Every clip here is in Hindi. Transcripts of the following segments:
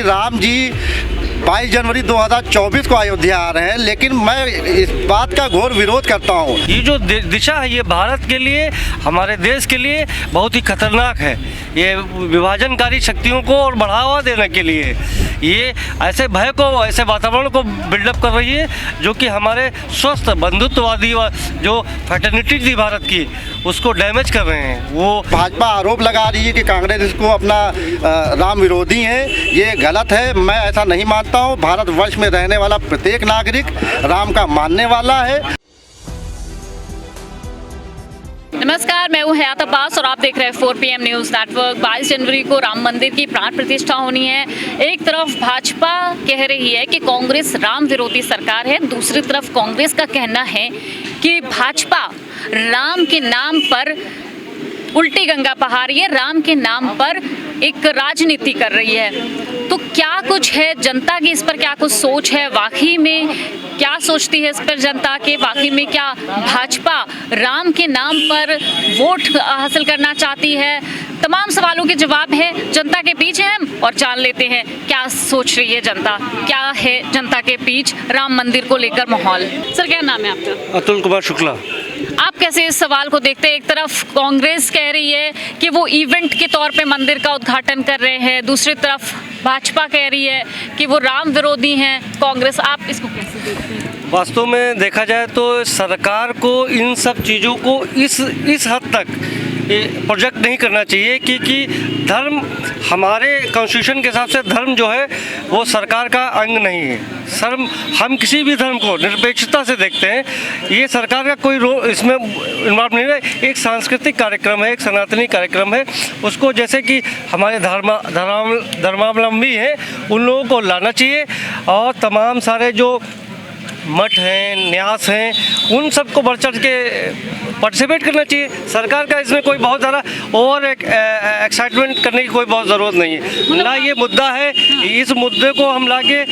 कि राम जी 22 जनवरी 2024 को अयोध्या आ रहे हैं, लेकिन मैं इस बात का घोर विरोध करता हूँ। ये जो दिशा है ये भारत के लिए, हमारे देश के लिए बहुत ही खतरनाक है। ये विभाजनकारी शक्तियों को और बढ़ावा देने के लिए ये ऐसे भय को, ऐसे वातावरण को बिल्डअप कर रही है जो कि हमारे स्वस्थ बंधुत्ववादी जो फैटर्निटी थी भारत की, उसको डैमेज कर रहे हैं। वो भाजपा आरोप लगा रही है कि कांग्रेस इसको अपना राम विरोधी है, ये गलत है। मैं ऐसा नहीं मानता हूँ। भारतवर्ष में रहने वाला प्रत्येक नागरिक राम का मानने वाला है। नमस्कार, मैं हूँ हयात अब्बास और आप देख रहे हैं 4 PM न्यूज़ नेटवर्क। 22 जनवरी को राम मंदिर की प्राण प्रतिष्ठा होनी है। एक तरफ भाजपा कह रही है कि कांग्रेस राम विरोधी सरकार है, दूसरी तरफ कांग्रेस का कहना है कि भाजपा राम के नाम पर उल्टी गंगा बहा रही है, राम के नाम पर एक राजनीति कर रही है। तो क्या कुछ है, जनता की इस पर क्या कुछ सोच है, वाकई में क्या सोचती है इस पर जनता के, वाकई में क्या भाजपा राम के नाम पर वोट हासिल करना चाहती है? तमाम सवालों के जवाब है जनता के बीच हैं और जान लेते हैं क्या सोच रही है जनता, क्या है जनता के बीच राम मंदिर को लेकर माहौल। सर, क्या नाम है आपका? अतुल कुमार शुक्ला। आप कैसे इस सवाल को देखते हैं? एक तरफ कांग्रेस कह रही है कि वो इवेंट के तौर पे मंदिर का उद्घाटन कर रहे हैं, दूसरी तरफ भाजपा कह रही है कि वो राम विरोधी हैं कांग्रेस। आप इसको कैसे देखते हैं? वास्तव में देखा जाए तो सरकार को इन सब चीज़ों को इस हद तक प्रोजेक्ट नहीं करना चाहिए कि धर्म, हमारे कॉन्स्टिट्यूशन के हिसाब से धर्म जो है वो सरकार का अंग नहीं है। हम किसी भी धर्म को निरपेक्षता से देखते हैं। ये सरकार का कोई रोल इसमें इन्वॉल्व नहीं है। एक सांस्कृतिक कार्यक्रम है, एक सनातनी कार्यक्रम है, उसको जैसे कि हमारे धर्मावलंबी हैं उन लोगों को लाना चाहिए और तमाम सारे जो मठ हैं, न्यास हैं, उन सबको बढ़ चढ़ के पार्टिसिपेट करना चाहिए। सरकार का इसमें कोई बहुत ज़्यादा ओवर एक्साइटमेंट करने की कोई बहुत ज़रूरत नहीं है। ना ये मुद्दा है, इस मुद्दे को हम लाके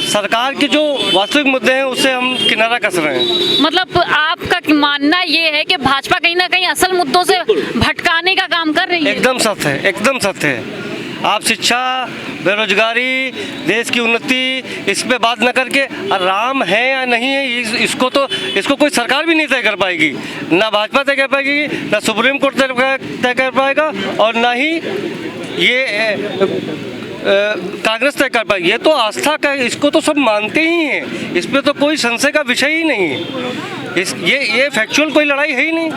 सरकार के जो वास्तविक मुद्दे हैं उससे हम किनारा कस रहे हैं। मतलब आपका मानना ये है कि भाजपा कहीं ना कहीं असल मुद्दों से भटकाने का काम कर रही है? एकदम सत्य है, एकदम सत्य है। आप शिक्षा, बेरोजगारी, देश की उन्नति, इस पे बात न करके राम है या नहीं है इसको कोई सरकार भी नहीं तय कर पाएगी। ना भाजपा तय कर पाएगी, ना सुप्रीम कोर्ट तय कर पाएगा और ना ही ये कांग्रेस तय कर पाएगी। ये तो आस्था का, इसको तो सब मानते ही हैं, इस पे तो कोई संशय का विषय ही नहीं है। ये फैक्चुअल कोई लड़ाई है ही नहीं।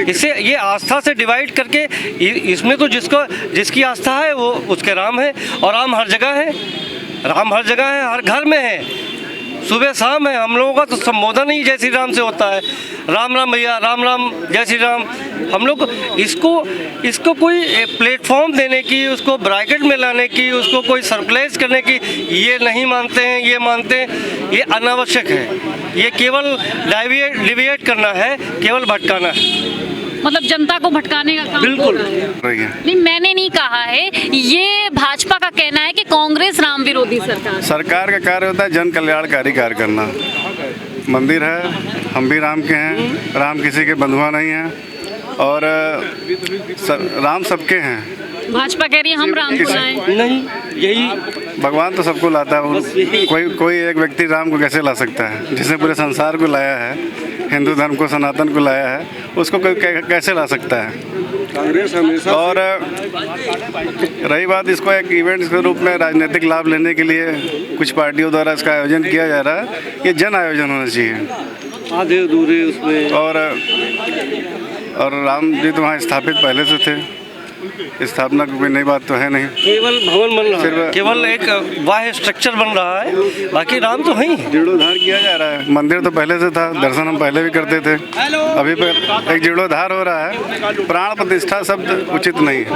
इससे ये आस्था से डिवाइड करके इसमें तो जिसकी आस्था है वो उसके राम है और राम हर जगह है, राम हर जगह है, हर घर में है, सुबह शाम है। हम लोगों का तो संबोधन ही जय श्री राम से होता है, राम राम भैया, राम राम, जय श्री राम। हम लोग इसको कोई प्लेटफॉर्म देने की, उसको ब्रैकेट में लाने की, उसको कोई सरप्राइज करने की ये नहीं मानते हैं, ये मानते हैं, ये अनावश्यक है। ये केवल डिविएट करना है, केवल भटकाना है, मतलब जनता को भटकाने का काम। बिल्कुल नहीं, मैंने नहीं कहा है, ये भाजपा का कहना है कि कांग्रेस राम विरोधी सरकार का कार्य होता है जन कल्याणकारी कार्य करना। मंदिर है, हम भी राम के हैं, राम किसी के बंधुआ नहीं हैं और राम सबके हैं। भाजपा कह रही है हम राम को लाएं। नहीं, यही भगवान तो सबको लाता है, कोई एक व्यक्ति राम को कैसे ला सकता है? जिसने पूरे संसार को लाया है, हिंदू धर्म को, सनातन को लाया है, उसको कोई कैसे ला सकता है? कांग्रेस हमेशा। और रही बात, इसको एक इवेंट के रूप में राजनीतिक लाभ लेने के लिए कुछ पार्टियों द्वारा इसका आयोजन किया जा रहा है। ये जन आयोजन होना चाहिए, आधे अधूरे उसमें। और राम जी तो वहाँ स्थापित पहले से थे, स्थापना की कोई नई बात तो है नहीं। केवल भवन बन रहा है, केवल एक बाह्य स्ट्रक्चर बन रहा है, बाकी राम तो है ही। जीर्णोद्धार किया जा रहा है। मंदिर तो पहले से था, दर्शन हम पहले भी करते थे, अभी पर एक जीर्णोद्धार हो रहा है। प्राण प्रतिष्ठा शब्द उचित नहीं है,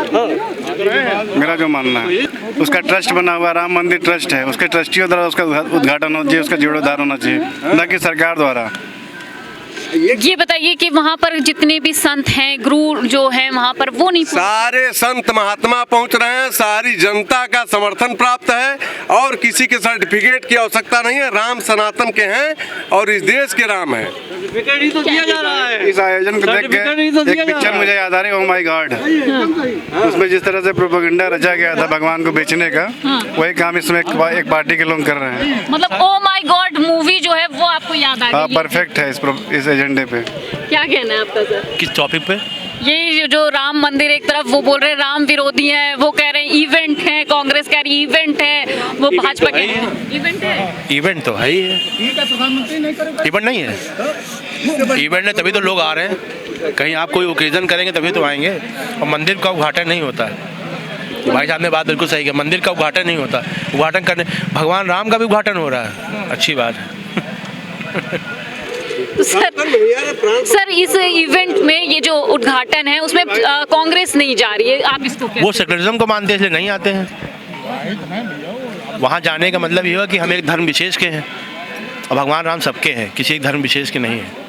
मेरा जो मानना है। उसका ट्रस्ट बना हुआ राम मंदिर ट्रस्ट है, उसके ट्रस्टियों द्वारा उसका उद्घाटन होना चाहिए, उसका जीर्णोद्धार होना चाहिए, न कि सरकार द्वारा। ये बताइए कि वहाँ पर जितने भी संत हैं, गुरु जो हैं वहाँ पर, वो नहीं सारे संत महात्मा पहुंच रहे हैं, सारी जनता का समर्थन प्राप्त है और किसी के सर्टिफिकेट की आवश्यकता नहीं है। राम सनातन के हैं और इस देश के राम हैं। सर्टिफिकेट ही तो दिया जा रहा है। इस आयोजन को देख के एक पिक्चर मुझे याद आ रही है, ओह माय गॉड। उसमें जिस तरह से प्रोपेगेंडा रचा गया था भगवान को बेचने का, वही काम इसमें एक पार्टी के लोग कर रहे हैं। मतलब ओ माय गॉड मूवी जो है वो आपको याद आ हाँ, गई? परफेक्ट है इस एजेंडे पे। क्या कहना है आपका सर? किस टॉपिक पे? ये जो राम मंदिर, एक तरफ वो बोल रहे हैं राम विरोधी हैं, वो कह रहे हैं इवेंट है, कांग्रेस कह रही इवेंट है, वो भाजपा कह रही है इवेंट है। इवेंट तो है ही है, इवेंट नहीं है। इवेंट है तभी तो लोग आ रहे हैं। कहीं आप कोई ओकेजन करेंगे तभी तो आएंगे। और मंदिर का उद्घाटन नहीं होता है। भाई साहब ने बात बिल्कुल सही है, मंदिर का उद्घाटन नहीं होता। उद्घाटन करने भगवान राम का भी उद्घाटन हो रहा है, अच्छी बात है। तो सर इस इवेंट में ये जो उद्घाटन है उसमें कांग्रेस नहीं जा रही है, आप इसको क्या? वो सेकुलरिज्म को मानते हैं इसलिए नहीं आते हैं। वहाँ जाने का मतलब ये हुआ कि हम एक धर्म विशेष के हैं और भगवान राम सबके हैं, किसी एक धर्म विशेष के नहीं है।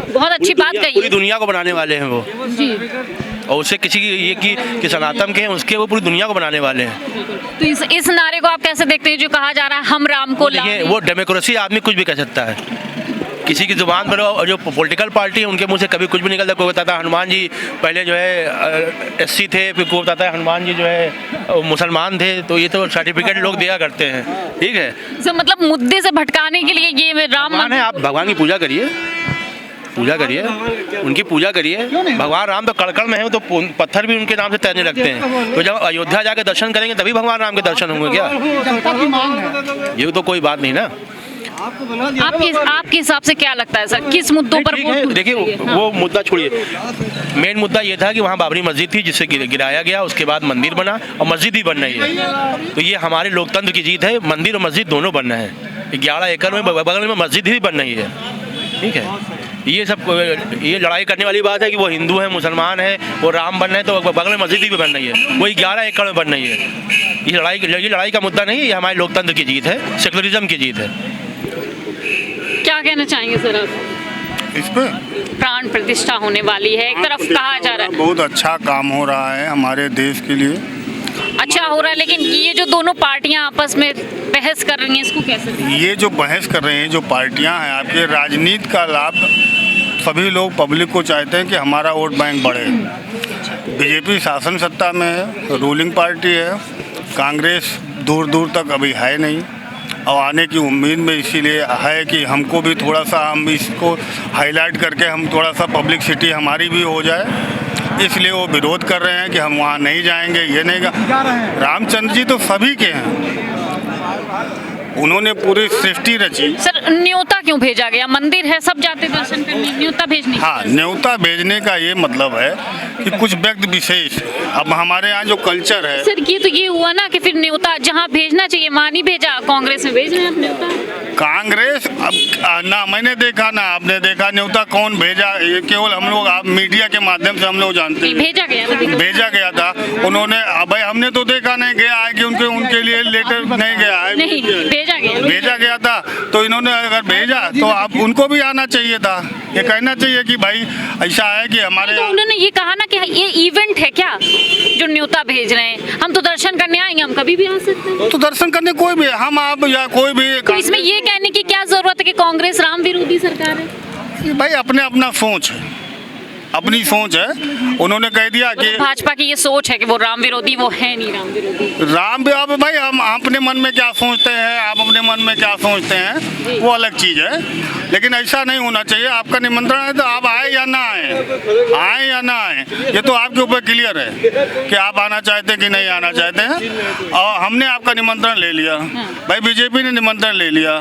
बहुत अच्छी बात कही पूरी दुनिया को बनाने वाले हैं वो जी। और उससे किसी की ये कि सनातन के हैं उसके, वो पूरी दुनिया को बनाने वाले हैं। तो इस नारे को आप कैसे देखते हैं जो कहा जा रहा है हम राम को देखिए, वो डेमोक्रेसी, आदमी कुछ भी कह सकता है। किसी की जुबान पर, और जो पॉलिटिकल पार्टी है उनके मुंह से कभी कुछ भी निकलता। कोई बताता है हनुमान जी पहले जो है एससी थे, फिर कोई बताता है हनुमान जी जो है मुसलमान थे। तो ये तो सर्टिफिकेट लोग दिया करते हैं, ठीक है। सर मतलब मुद्दे से भटकाने के लिए ये राम भगवान है, आप भगवान की पूजा करिए, पूजा करिए, उनकी पूजा करिए। भगवान राम तो कड़कड़ में है, तो पत्थर भी उनके नाम से तैरने लगते हैं। तो जब अयोध्या जाके दर्शन करेंगे तभी भगवान राम के दर्शन होंगे क्या? ये तो कोई बात नहीं ना। आपके हिसाब से क्या लगता है सर, किस मुद्दों पर वोट? देखिए, वो मुद्दा छोड़िए, मेन मुद्दा ये था कि वहाँ बाबरी मस्जिद थी जिसे गिराया गया, उसके बाद मंदिर बना और मस्जिद ही बन रही है। तो ये हमारे लोकतंत्र की जीत है, मंदिर और मस्जिद दोनों बनना है। 11 एकड़ में बगल में मस्जिद ही बन रही है, ठीक है। ये लड़ाई करने वाली बात है कि वो हिंदू है, मुसलमान है, वो राम बन रहे हैं, तो बगल में मस्जिद ही भी बन रही है, वही 11 एकड़ में बन रही है। ये लड़ाई का मुद्दा नहीं है, ये हमारे लोकतंत्र की जीत है, सेकुलरिज्म की जीत है। क्या कहना चाहेंगे सर आप इस पे? प्राण प्रतिष्ठा होने वाली है, एक तरफ कहा जा रहा है बहुत अच्छा काम हो रहा है हमारे देश के लिए। अच्छा हो रहा है, लेकिन ये जो दोनों पार्टियां आपस में बहस कर रही हैं इसको कैसे देखें? ये जो बहस कर रहे हैं, जो पार्टियां हैं, आपके राजनीति का लाभ सभी लोग पब्लिक को चाहते हैं कि हमारा वोट बैंक बढ़े। बीजेपी शासन सत्ता में है, रूलिंग पार्टी है, कांग्रेस दूर दूर तक अभी है नहीं और आने की उम्मीद में, इसीलिए है कि हमको भी थोड़ा सा, हम इसको हाईलाइट करके हम थोड़ा सा पब्लिसिटी हमारी भी हो जाए, इसलिए वो विरोध कर रहे हैं कि हम वहाँ नहीं जाएंगे। ये नहीं रामचंद्र जी तो सभी के हैं, उन्होंने पूरी सृष्टि रची। सर न्योता क्यों भेजा गया? मंदिर है, सब जाते दर्शन करने, न्योता भेजने? हाँ, न्योता भेजने का ये मतलब है कि कुछ व्यक्ति विशेष, अब हमारे यहाँ जो कल्चर है। सर ये तो ये हुआ ना कि फिर न्योता जहाँ भेजना चाहिए वहाँ नहीं भेजा, कांग्रेस में भेज रहे हैं आप न्योता। कांग्रेस अब ना मैंने देखा ना आपने देखा, न्योता कौन भेजा, ये केवल हम लोग आप मीडिया के माध्यम से हम लोग जानते हैं। भेजा गया था, भेजा गया था उन्होंने। अब भाई हमने तो देखा नहीं गया है कि उनके लिए लेटर नहीं गया है, नहीं भेजा गया था। तो इन्होंने अगर भेजा तो आप उनको भी आना चाहिए था, ये कहना चाहिए कि भाई ऐसा है कि हमारे। तो उन्होंने ये कहा ना कि ये इवेंट है क्या जो न्योता भेज रहे हैं, हम तो दर्शन करने आएंगे, हम कभी भी आ सकते हैं। तो दर्शन करने कोई भी, हम आप या कोई भी। तो इसमें ये कहने की क्या जरूरत है कि कांग्रेस राम विरोधी सरकार है? भाई अपने अपना सोच है, अपनी सोच है। उन्होंने कह दिया कि भाजपा की ये सोच है कि वो राम विरोधी, वो है नहीं राम विरोधी। राम भी, अब भाई हम अपने मन में क्या सोचते हैं, आप अपने मन में क्या सोचते हैं, वो अलग चीज़ है। लेकिन ऐसा नहीं होना चाहिए। आपका निमंत्रण है तो आप आए या ना आए या ना आए, ये तो आपके ऊपर क्लियर है कि आप आना चाहते हैं कि नहीं आना चाहते हैं। और हमने आपका निमंत्रण ले लिया, भाई बीजेपी ने निमंत्रण ले लिया।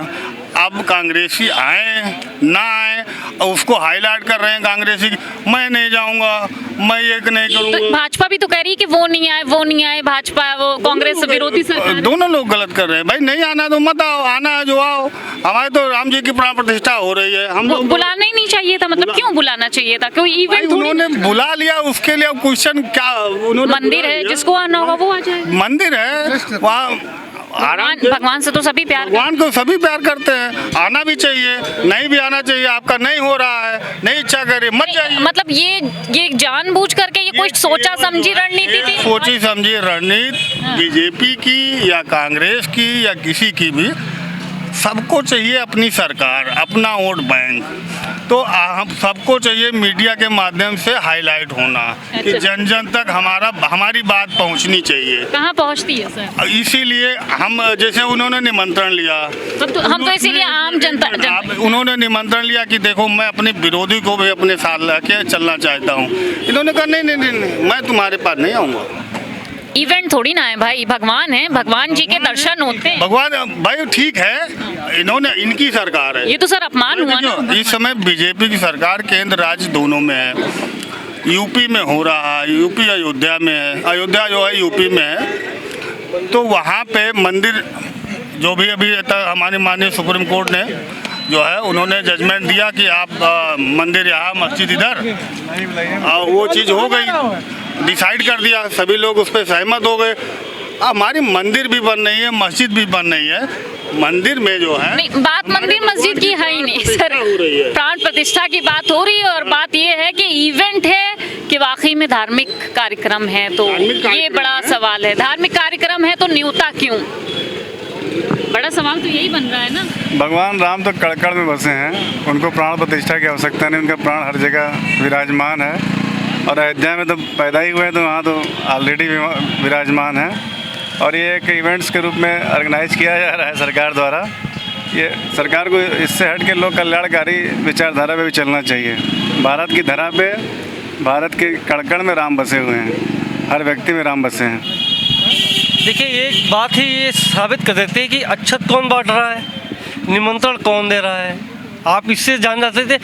अब कांग्रेसी आए ना आए, और उसको हाईलाइट कर रहे हैं कांग्रेसी, मैं नहीं जाऊंगा, मैं ये नहीं तो करूँगा। भाजपा भी तो कह रही है कि वो नहीं आए, भाजपा वो कांग्रेस विरोधी सरकार है। दोनों लोग गलत कर रहे हैं भाई। नहीं आना तो मत आओ, आना है जो आओ। हमारे तो राम जी की प्राण प्रतिष्ठा हो रही है। हम लोग बुलाना ही नहीं चाहिए था, मतलब क्यों बुलाना चाहिए था? कोई भाई इवेंट थोड़ी उन्होंने बुला लिया, उसके लिए अब क्वेश्चन क्या? उन्होंने मंदिर बुला है, लिया। जिसको आना होगा वो आ जाए। मंदिर है वहाँ आराम से- भगवान से तो सभी प्यार करते भगवान को सभी प्यार करते हैं, आना भी चाहिए, नहीं भी आना चाहिए। आपका नहीं हो रहा है, नहीं इच्छा करे, मत हैं। जाइए। मतलब ये जानबूझ करके ये कोई सोचा समझी रणनीति थी? सोची समझी रणनीति बीजेपी की या कांग्रेस की या किसी की भी, सबको चाहिए अपनी सरकार, अपना वोट बैंक। तो हम सबको चाहिए मीडिया के माध्यम से हाईलाइट होना कि अच्छा। जन जन तक हमारी बात पहुंचनी चाहिए। कहाँ पहुँचती है सर? इसीलिए हम, जैसे उन्होंने निमंत्रण लिया, तो हम तो इसीलिए आम जनता उन्होंने निमंत्रण लिया कि देखो मैं अपने विरोधी को भी अपने साथ लेके चलना चाहता हूँ। इन्होंने कहा नहीं, मैं तुम्हारे पास नहीं आऊँगा। इवेंट थोड़ी ना है भाई, भगवान है, भगवान जी के दर्शन होते हैं। भगवान भाई ठीक है, इन्होंने इनकी सरकार है। ये तो सर अपमान हुआ ना। देखियो, इस समय बीजेपी की सरकार केंद्र राज्य दोनों में है। यूपी में हो रहा है, यूपी अयोध्या में है, अयोध्या जो है यूपी में है। तो वहाँ पे मंदिर जो भी अभी हमारे माननीय सुप्रीम कोर्ट ने जो है उन्होंने जजमेंट दिया कि आप मंदिर यहाँ मस्जिद इधर, वो चीज़ हो गई, डिसाइड कर दिया, सभी लोग उस पर सहमत हो गए। हमारी मंदिर भी बन रही है, मस्जिद भी बन रही है। मंदिर में जो है नहीं, बात मंदिर मस्जिद की है ही नहीं सर, हो रही है। प्राण प्रतिष्ठा की बात हो रही है। और बात ये है कि इवेंट है कि वाकई में धार्मिक कार्यक्रम है, तो ये बड़ा सवाल है। धार्मिक कार्यक्रम है तो न्योता क्यों? बड़ा सवाल तो यही बन रहा है ना। भगवान राम तो कड़कड़ में बसे हैं, उनको प्राण प्रतिष्ठा की आवश्यकता नहीं, उनका प्राण हर जगह विराजमान है। और अयोध्या में तो पैदा ही हुए, तो वहाँ तो ऑलरेडी विराजमान है। और ये एक इवेंट्स के रूप में ऑर्गेनाइज किया जा रहा है सरकार द्वारा। ये सरकार को इससे हट के लोक कल्याणकारी विचारधारा पे भी चलना चाहिए। भारत की धरा पे, भारत के कड़कड़ में राम बसे हुए हैं, हर व्यक्ति में राम बसे हैं। देखिए एक बात ही ये साबित कर देते हैं कि अक्षत कौन बांट रहा है, निमंत्रण कौन दे रहा है। आप इससे जान जाते थे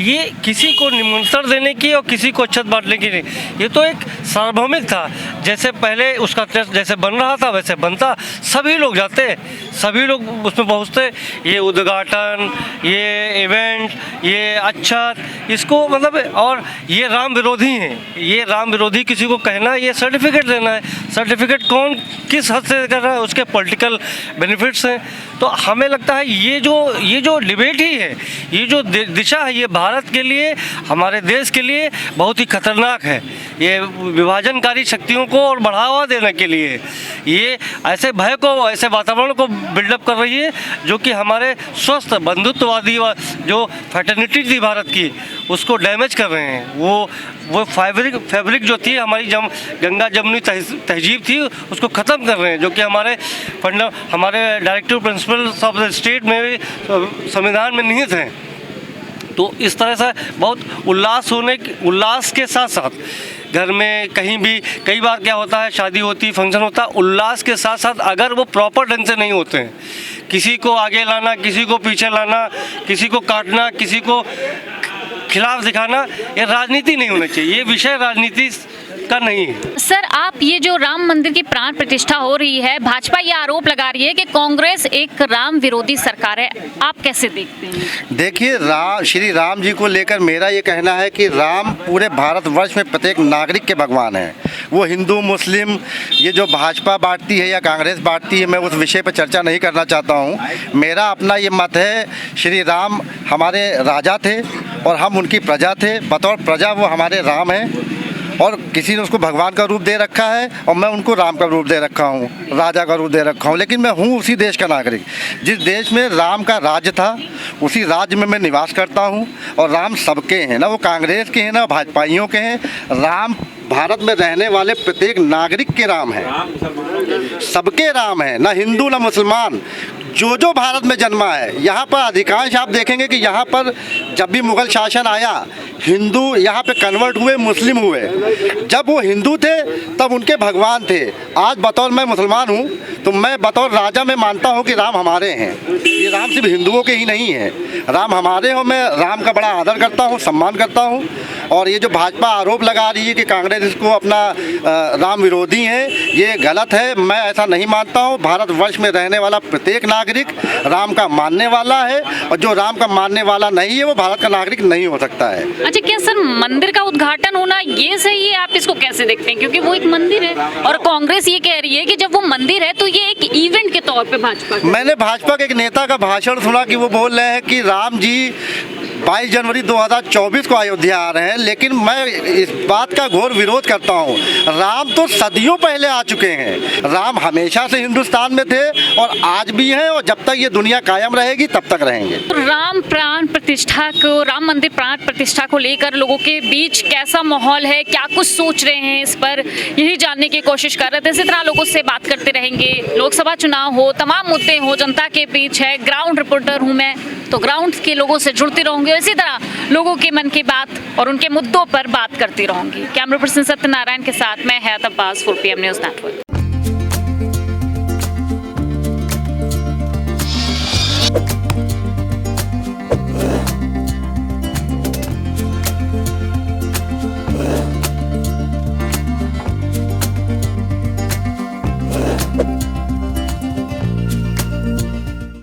ये किसी को निमंत्रण देने की और किसी को अक्षत बांटने की नहीं, ये तो एक सार्वभौमिक था। जैसे पहले उसका टेस्ट जैसे बन रहा था वैसे बनता, सभी लोग जाते, सभी लोग उसमें पहुँचते। ये उद्घाटन, ये इवेंट, ये अक्षत, इसको मतलब, और ये राम विरोधी हैं, ये राम विरोधी किसी को कहना, ये सर्टिफिकेट देना है। सर्टिफिकेट कौन किस हद से कर रहा है, उसके पॉलिटिकल बेनिफिट्स हैं। तो हमें लगता है ये जो डिबेट ही है, ये जो दिशा है, ये भारत के लिए, हमारे देश के लिए बहुत ही खतरनाक है। ये विभाजनकारी शक्तियों को और बढ़ावा देने के लिए ये ऐसे भय को, ऐसे वातावरण को बिल्डअप कर रही है जो कि हमारे स्वस्थ बंधुत्ववादी जो फैटर्निटी थी भारत की, उसको डैमेज कर रहे हैं। वो फैब्रिक जो थी हमारी गंगा जमुनी तहजीब थी, उसको ख़त्म कर रहे हैं, जो कि हमारे directive principles of the state में भी, संविधान में निहित हैं। तो इस तरह से बहुत उल्लास के साथ साथ घर में कहीं भी, कई बार क्या होता है, शादी होती, फंक्शन होता, उल्लास के साथ साथ अगर वो प्रॉपर ढंग से नहीं होते हैं, किसी को आगे लाना, किसी को पीछे लाना, किसी को काटना, किसी को खिलाफ दिखाना, ये राजनीति नहीं होनी चाहिए। ये विषय राजनीति का नहीं है। सर आप ये जो राम मंदिर की प्राण प्रतिष्ठा हो रही है, भाजपा ये आरोप लगा रही है कि कांग्रेस एक राम विरोधी सरकार है, आप कैसे देखते हैं? देखिए, श्री राम जी को लेकर मेरा ये कहना है कि राम पूरे भारतवर्ष में प्रत्येक नागरिक के भगवान हैं। वो हिंदू मुस्लिम, ये जो भाजपा बांटती है या कांग्रेस बांटती है, मैं उस विषय पर चर्चा नहीं करना चाहता हूँ। मेरा अपना ये मत है, श्री राम हमारे राजा थे और हम उनकी प्रजा थे। बतौर प्रजा वो हमारे राम हैं, और किसी ने उसको भगवान का रूप दे रखा है और मैं उनको राम का रूप दे रखा हूँ, राजा का रूप दे रखा हूँ। लेकिन मैं हूँ उसी देश का नागरिक। जिस देश में राम का राज्य था, उसी राज्य में मैं निवास करता हूँ। और राम सबके हैं, ना वो कांग्रेस के हैं ना भाजपाइयों के हैं। राम भारत में रहने वाले प्रत्येक नागरिक के राम हैं, सबके राम हैं, ना हिंदू ना मुसलमान। जो भारत में जन्मा है, यहाँ पर अधिकांश आप देखेंगे कि यहाँ पर जब भी मुग़ल शासन आया, हिंदू यहाँ पे कन्वर्ट हुए, मुस्लिम हुए। जब वो हिंदू थे तब उनके भगवान थे। आज बतौर मैं मुसलमान हूँ तो मैं बतौर राजा में मानता हूँ कि राम हमारे हैं। ये राम सिर्फ हिंदुओं के ही नहीं है, राम हमारे हो। मैं राम का बड़ा आदर करता हूँ, सम्मान करता हूँ। और ये जो भाजपा आरोप लगा रही है कि कांग्रेस इसको अपना राम विरोधी है, ये गलत है। मैं ऐसा नहीं मानता हूँ। भारतवर्ष में रहने वाला प्रत्येक नागरिक राम का मानने वाला है, और जो राम का मानने वाला नहीं है वो भारत का नागरिक नहीं हो सकता है। अच्छा, क्या सर मंदिर का उद्घाटन होना ये सही है? आप इसको कैसे देखते हैं? क्योंकि वो एक मंदिर है और कांग्रेस ये कह रही है कि जब वो मंदिर है तो ये एक इवेंट के तौर पे भाजपा। मैंने भाजपा के एक नेता का भाषण सुना कि वो बोल रहे हैं कि राम जी 22 जनवरी 2024 को अयोध्या आ रहे हैं, लेकिन मैं इस बात का घोर विरोध करता हूं। राम तो सदियों पहले आ चुके हैं। राम हमेशा से हिंदुस्तान में थे और आज भी हैं, और जब तक ये दुनिया कायम रहेगी तब तक रहेंगे। राम प्राण प्रतिष्ठा को, राम मंदिर प्राण प्रतिष्ठा को लेकर लोगों के बीच कैसा माहौल है, क्या कुछ सोच रहे हैं इस पर, यही जानने की कोशिश कर रहे थे। इसी तरह लोगों से बात करते रहेंगे। लोकसभा चुनाव हो, तमाम मुद्दे हो, जनता के बीच है। ग्राउंड रिपोर्टर हूँ मैं, तो ग्राउंड के लोगों से जुड़ती रहूंगी। इसी तरह लोगों के मन की बात और उनके मुद्दों पर बात करती रहूंगी। कैमरा पर्सन सत्यनारायण के साथ मैं हयात अब्बास, 4PM न्यूज़ नेटवर्क।